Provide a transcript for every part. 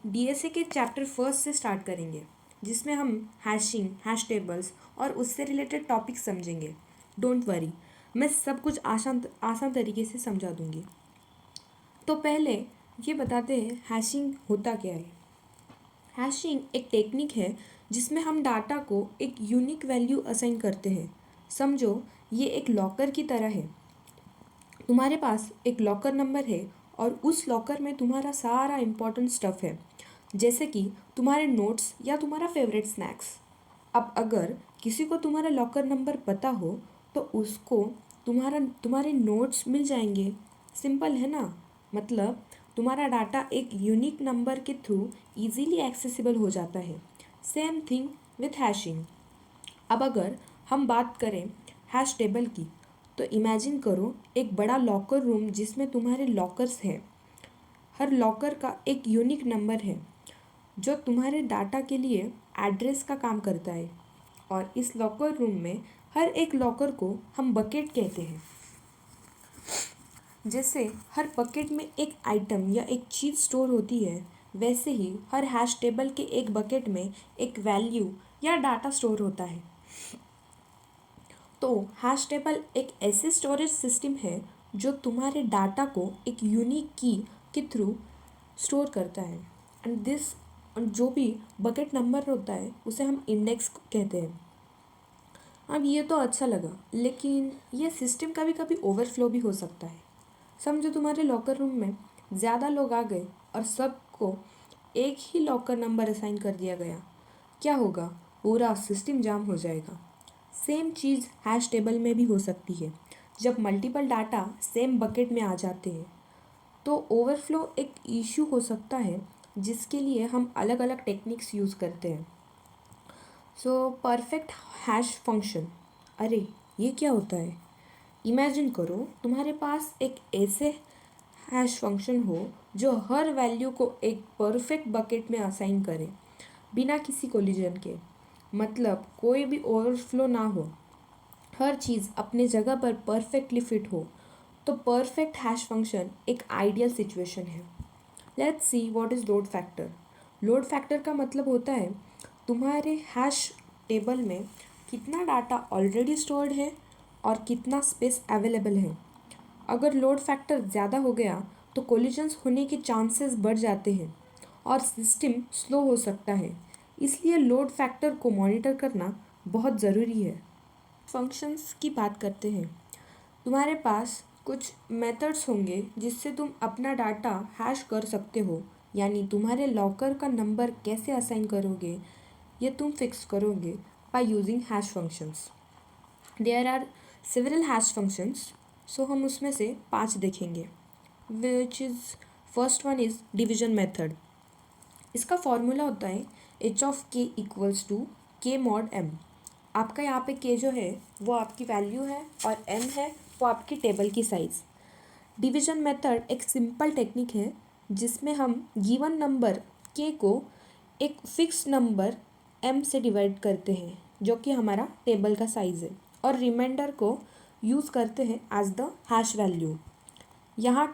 DSA के chapter first से start करेंगे, जिसमें हम हैशिंग, हैश टेबल्स और उससे रिलेटेड टॉपिक्स समझेंगे। डोंट वरी, मैं सब कुछ आसान आसान तरीके से समझा दूंगी। तो पहले ये बताते हैं हैशिंग होता क्या है। हैशिंग एक टेक्निक है जिसमें हम डाटा को एक यूनिक वैल्यू असाइन करते हैं। समझो ये एक लॉकर की तरह है। तुम्हारे पास एक लॉकर नंबर है और उस लॉकर में तुम्हारा सारा इम्पोर्टेंट स्टफ़ है, जैसे कि तुम्हारे नोट्स या तुम्हारा फेवरेट स्नैक्स। अब अगर किसी को तुम्हारा लॉकर नंबर पता हो तो उसको तुम्हारे नोट्स मिल जाएंगे। सिंपल है ना। मतलब तुम्हारा डाटा एक यूनिक नंबर के थ्रू इजीली एक्सेसिबल हो जाता है। Same thing with hashing. अब अगर हम बात करें हैश टेबल की, तो इमेजिन करो एक बड़ा लॉकर रूम जिसमें तुम्हारे लॉकर्स हैं। हर लॉकर का एक यूनिक नंबर है जो तुम्हारे डाटा के लिए एड्रेस का काम करता है। और इस लॉकर रूम में हर एक लॉकर को हम बकेट कहते हैं। जैसे हर बकेट में एक आइटम या एक चीज़ स्टोर होती है, वैसे ही हर हैश टेबल के एक बकेट में एक वैल्यू या डाटा स्टोर होता है। तो हैश टेबल एक ऐसे स्टोरेज सिस्टम है जो तुम्हारे डाटा को एक यूनिक की के थ्रू स्टोर करता है। जो भी बकेट नंबर होता है उसे हम इंडेक्स कहते हैं। अब ये तो अच्छा लगा, लेकिन ये सिस्टम कभी कभी ओवरफ्लो भी हो सकता है। समझो तुम्हारे लॉकर रूम में ज़्यादा लोग आ गए और सबको एक ही लॉकर नंबर असाइन कर दिया गया। क्या होगा? पूरा सिस्टम जाम हो जाएगा। सेम चीज़ हैश टेबल में भी हो सकती है। जब मल्टीपल डाटा सेम बकेट में आ जाते हैं तो ओवरफ्लो एक इशू हो सकता है, जिसके लिए हम अलग अलग टेक्निक्स यूज़ करते हैं। So perfect hash function. अरे ये क्या होता है? इमेजिन करो तुम्हारे पास एक ऐसे हैश फंक्शन हो जो हर वैल्यू को एक परफेक्ट बकेट में असाइन करे, बिना किसी कोलिजन के। मतलब कोई भी ओवरफ्लो ना हो, हर चीज़ अपने जगह पर परफेक्टली फिट हो। तो परफेक्ट हैश फंक्शन एक आइडियल सिचुएशन है। Let's see what is load factor. Load factor का मतलब होता है तुम्हारे हैश टेबल में कितना डाटा ऑलरेडी स्टोर्ड है और कितना स्पेस अवेलेबल है। अगर लोड फैक्टर ज़्यादा हो गया तो कोलिजन्स होने के चांसेस बढ़ जाते हैं और सिस्टम स्लो हो सकता है। इसलिए लोड फैक्टर को मॉनिटर करना बहुत ज़रूरी है। फंक्शंस की बात करते हैं। तुम्हारे पास कुछ मेथड्स होंगे जिससे तुम अपना डाटा हैश कर सकते हो, यानी तुम्हारे लॉकर का नंबर कैसे असाइन करोगे ये तुम फिक्स करोगे by using hash functions. There are several hash functions, so हम उसमें से 5 देखेंगे। Which is first one is division method. इसका फॉर्मूला होता है H of K equals to K mod M. आपका यहाँ पे के जो है वो आपकी वैल्यू है और एम है वो आपकी टेबल की साइज़। डिवीजन मेथड एक सिंपल टेक्निक है जिसमें हम गिवन नंबर के को एक फिक्स नंबर एम से डिवाइड करते हैं, जो कि हमारा टेबल का साइज़ है, और रिमाइंडर को यूज़ करते हैं एज द हैश वैल्यू। यहाँ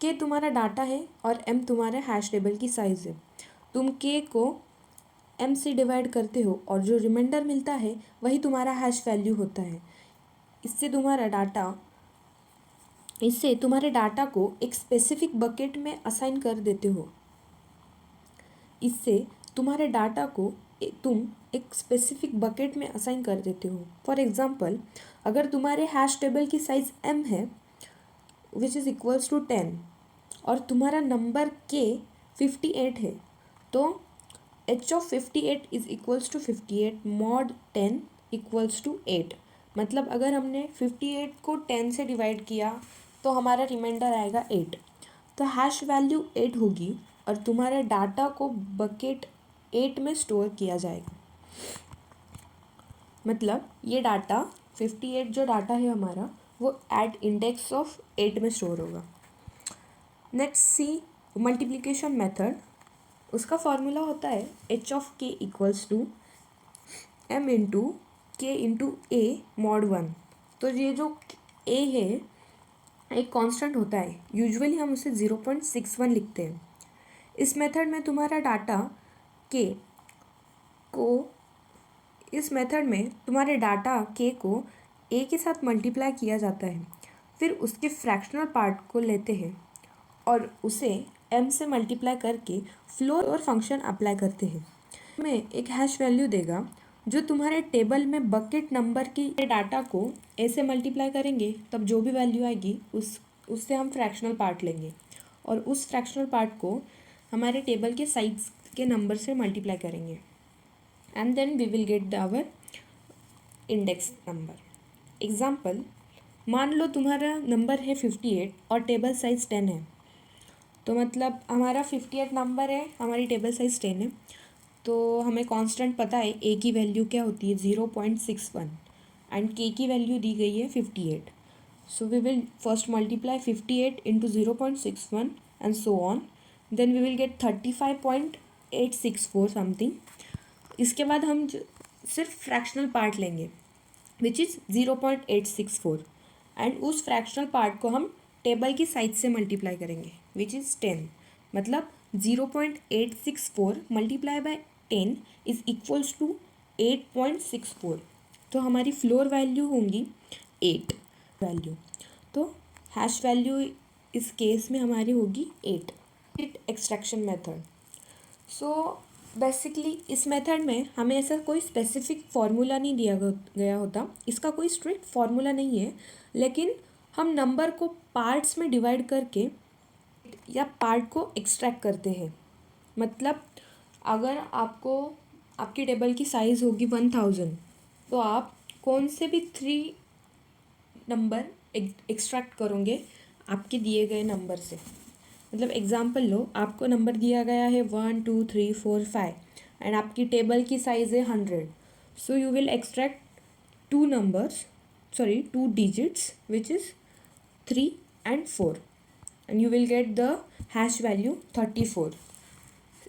के तुम्हारा डाटा है और एम तुम्हारे हैश टेबल की साइज़ है। तुम के को एम से डिवाइड करते हो और जो रिमाइंडर मिलता है वही तुम्हारा हैश वैल्यू होता है। इससे तुम्हारे डाटा को एक स्पेसिफिक बकेट में असाइन कर देते हो। तुम एक स्पेसिफिक बकेट में असाइन कर देते हो। फॉर एग्जांपल, अगर तुम्हारे हैश टेबल की साइज़ m है विच इज़ इक्वल्स टू 10 और तुम्हारा नंबर के 58 है, तो h of 58 is equals to 58 mod 10 equals to 8। मतलब अगर हमने 58 को 10 से डिवाइड किया तो हमारा रिमाइंडर आएगा 8। तो हैश वैल्यू 8 होगी और तुम्हारे डाटा को बकेट 8 में स्टोर किया जाएगा। मतलब ये डाटा 58 जो डाटा है हमारा वो एट इंडेक्स ऑफ 8 में स्टोर होगा। नेक्स्ट सी मल्टीप्लिकेशन मेथड। उसका फॉर्मूला होता है H of K equals to M into के इंटू ए मॉड 1। तो ये जो ए है एक कांस्टेंट होता है, यूजुअली हम उसे 0.61 लिखते हैं। इस मेथड में तुम्हारा डाटा के को इस मेथड में तुम्हारे डाटा के को ए के साथ मल्टीप्लाई किया जाता है, फिर उसके फ्रैक्शनल पार्ट को लेते हैं और उसे एम से मल्टीप्लाई करके फ्लोर और फंक्शन अप्लाई करते हैं। हमें एक हैश वैल्यू देगा जो तुम्हारे टेबल में बकेट नंबर की डाटा को ए से मल्टीप्लाई करेंगे, तब जो भी वैल्यू आएगी उससे हम फ्रैक्शनल पार्ट लेंगे और उस फ्रैक्शनल पार्ट को हमारे टेबल के साइड्स के नंबर से मल्टीप्लाई करेंगे and then we will get our index number. Example, मान लो तुम्हारा नंबर है 58 और टेबल साइज 10 है। तो मतलब हमारा 58 नंबर है, हमारी टेबल साइज 10 है, तो हमें कांस्टेंट पता है ए की वैल्यू क्या होती है 0.61 एंड के की वैल्यू दी गई है 58। So we will first multiply 58 into 0.61 and so on, then we will get 35.864 something. इसके बाद हम सिर्फ फ्रैक्शनल पार्ट लेंगे विच इज़ 0.864 एंड उस फ्रैक्शनल पार्ट को हम टेबल की साइज से मल्टीप्लाई करेंगे विच इज़ 10। मतलब 0.864 multiply by 10 is equals to 8.64। तो हमारी फ्लोर वैल्यू होंगी 8 वैल्यू। तो हैश वैल्यू इस केस में हमारी होगी 8। Extraction method. सो बेसिकली इस मेथड में हमें ऐसा कोई स्पेसिफिक फार्मूला नहीं दिया गया होता, इसका कोई स्ट्रिक्ट फार्मूला नहीं है, लेकिन हम नंबर को पार्ट्स में डिवाइड करके या पार्ट को एक्सट्रैक्ट करते हैं। मतलब अगर आपको आपकी टेबल की साइज़ होगी 1000, तो आप कौन से भी 3 नंबर एक्सट्रैक्ट करोगे आपके दिए गए नंबर से। मतलब एग्जांपल लो, आपको नंबर दिया गया है 1 2 3 4 5 एंड आपकी टेबल की साइज़ है 100। So you will extract 2 digits which is 3 and 4 and you will get the hash value 34।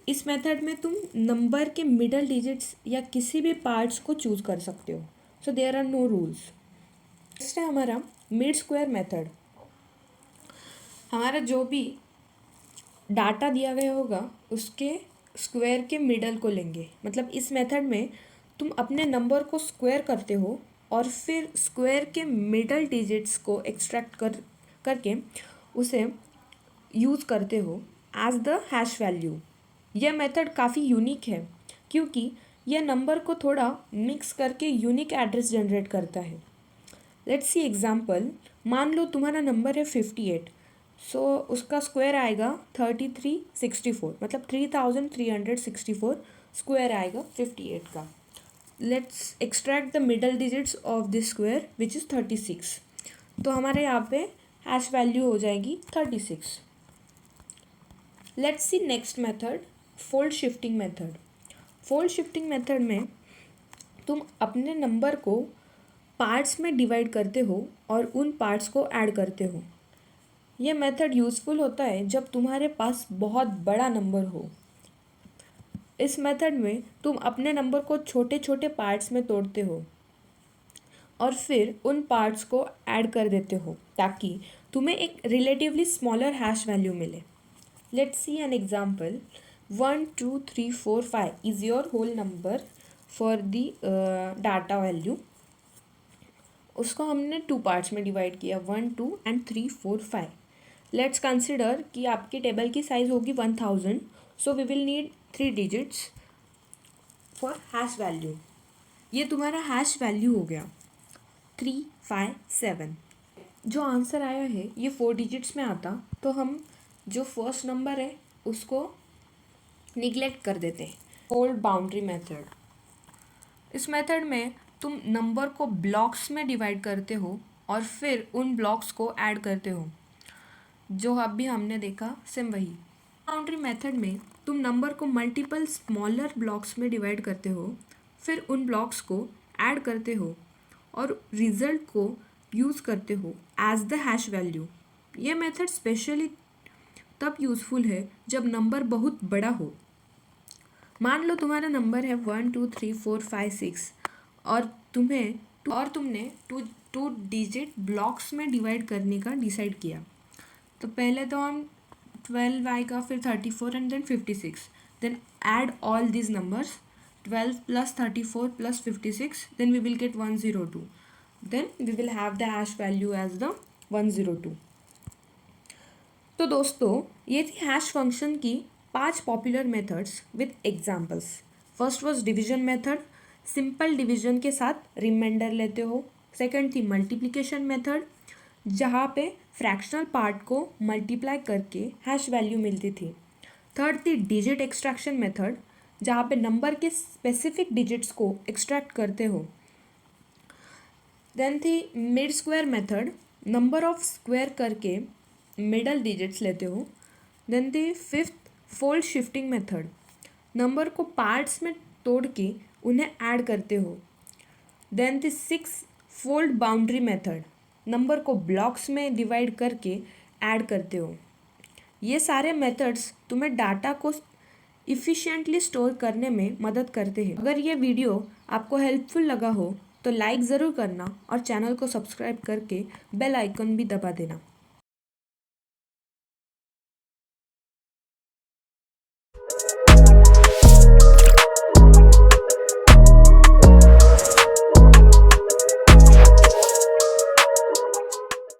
इस मेथड में तुम नंबर के मिडल डिजिट्स या किसी भी पार्ट्स को चूज कर सकते हो। So there are no rules. Next है हमारा मिड स्क्वायर मेथड। हमारा जो भी डाटा दिया गया होगा उसके स्क्वायर के मिडल को लेंगे। मतलब इस मेथड में तुम अपने नंबर को स्क्वायर करते हो और फिर स्क्वायर के मिडल डिजिट्स को एक्सट्रैक्ट करके उसे यूज़ करते हो एज द हैश वैल्यू। यह मेथड काफ़ी यूनिक है क्योंकि यह नंबर को थोड़ा मिक्स करके यूनिक एड्रेस जनरेट करता है। लेट्स सी एग्जांपल, मान लो तुम्हारा नंबर है 58, सो उसका स्क्वायर आएगा 3364, मतलब 3364 स्क्वायर आएगा 58 का। Let's extract the middle digits of this square which is 36। तो हमारे यहाँ पे हैश वैल्यू हो जाएगी 36। Let's see next method, fold shifting method. Fold shifting method में तुम अपने नंबर को पार्ट्स में डिवाइड करते हो और उन पार्ट्स को ऐड करते हो। यह मेथड यूज़फुल होता है जब तुम्हारे पास बहुत बड़ा नंबर हो। इस मेथड में तुम अपने नंबर को छोटे छोटे पार्ट्स में तोड़ते हो और फिर उन पार्ट्स को ऐड कर देते हो ताकि तुम्हें एक रिलेटिवली स्मॉलर हैश वैल्यू मिले। Let's see an example, 1 2 3 4 5 is your whole number for the data value. उसको हमने 2 पार्ट्स में डिवाइड किया, 1 2 एंड 3 4 5। लेट्स कंसिडर कि आपकी टेबल की साइज़ होगी 1000, so we will need 3 digits for hash value. ये तुम्हारा हैश वैल्यू हो गया 357। जो आंसर आया है ये 4 डिजिट्स में आता, तो हम जो फर्स्ट नंबर है उसको निगलेक्ट कर देते हैं। Fold boundary method. इस मेथड में तुम नंबर को ब्लॉक्स में डिवाइड करते हो और फिर उन ब्लॉक्स को ऐड करते हो। जो अभी हमने देखा सेम वही। बाउंड्री मेथड में तुम नंबर को मल्टीपल स्मॉलर ब्लॉक्स में डिवाइड करते हो, फिर उन ब्लॉक्स को ऐड करते हो और रिजल्ट को यूज़ करते हो एज द हैश वैल्यू। यह मेथड स्पेशली तब यूज़फुल है जब नंबर बहुत बड़ा हो। मान लो तुम्हारा नंबर है 1 2 3 4 5 6 और तुम्हें और तुमने टू डिजिट ब्लॉक्स में डिवाइड करने का डिसाइड किया। तो पहले तो हम 12 आएगा, फिर 34 and then 56, then add all these numbers, 12 plus 34 plus 56, then we will get 102, then we will have the hash value as the 102। तो दोस्तों ये थी हैश फंक्शन की 5 popular methods with examples. First was division method, simple division के साथ reminder लेते हो। Second थी मल्टीप्लिकेशन मेथड, जहाँ पे फ्रैक्शनल पार्ट को मल्टीप्लाई करके हैश वैल्यू मिलती थी। थर्ड थी डिजिट एक्सट्रैक्शन मेथड, जहाँ पे नंबर के स्पेसिफिक डिजिट्स को एक्सट्रैक्ट करते हो। देन थी mid square method, number of square करके मिडल डिजिट्स लेते हो। देन थी fifth fold shifting method, number को पार्ट्स में तोड़ के उन्हें ऐड करते हो। देन थी six fold boundary method, number को ब्लॉक्स में डिवाइड करके ऐड करते हो। ये सारे मेथड्स तुम्हें डाटा को इफ़िशिएंटली स्टोर करने में मदद करते हैं। अगर ये वीडियो आपको हेल्पफुल लगा हो तो लाइक ज़रूर करना और चैनल को सब्सक्राइब करके बेल आइकन भी दबा देना।